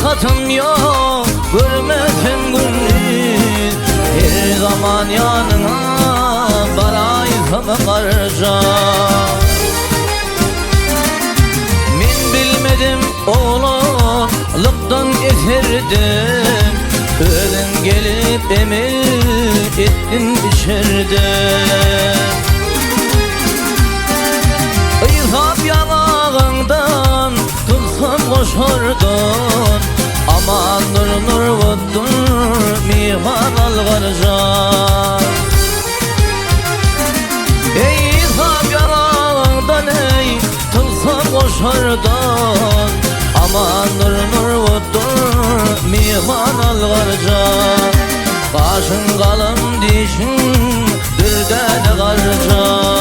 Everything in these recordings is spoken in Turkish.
fırsatım yok, görmedim günün. Her zaman yanına baraysam karca. Min bilmedim oğlanlıktan eserdim, öğlen gelip emir ettin içerden. İzap yanağından tutsan koşardın, aman nur vuddun mihman algarcan. Ey izap yanağından ey tutsan koşardın, aman nur vuddun mihman algarcan. Başın kalın dişin bir tane karcan.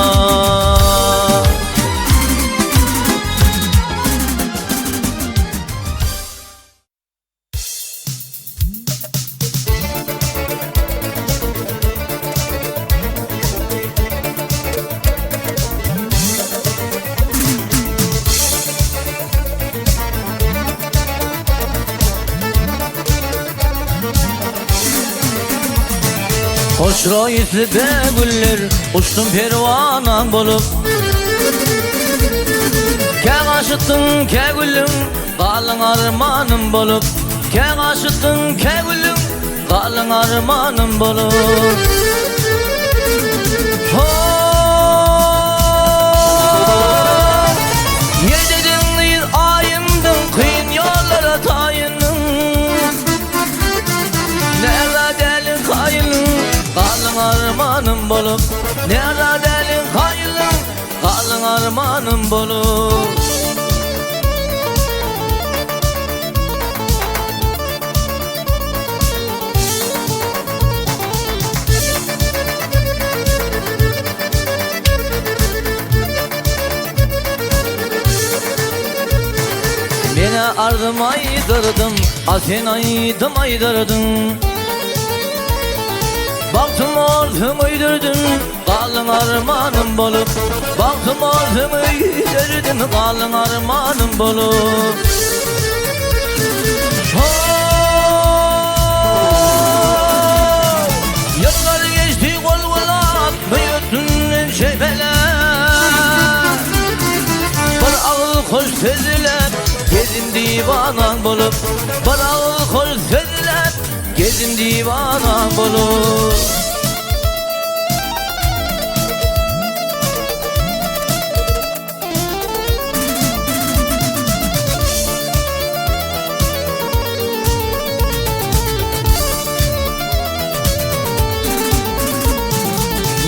Koşra yüzlüde güller uçtum pervanan bolup. Ke aşıttın ke gülüm kalın armanım bolup. Ke aşıttın ke gülüm kalın armanım bolup. Yedidin ayındın kıyın yollara tayının. Nerede deli kayının kalın armanım bolup. Nerede deli kayının kalın armanım bolup. Beni ardım aydırdım, sen aydım aydırdın. Baktım ortım uydurdun, kalın armanım bolup. Baktım ortım uydurdun, kalın armanım bolup. Yıllar geçti kol kola, büyüttün şeyfeler. Bir ağıl koş sözler, gezim divanan bolup. Bir ağıl koş sözler, gezim divanan bolup.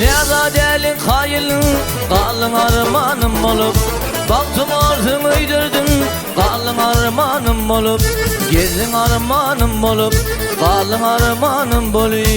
Nerede deli kayılın kalın armanım bolup. Baktım arzum uydurdun kalın armanım bolup. Gezin armanım bolup, kalın armanım bolup.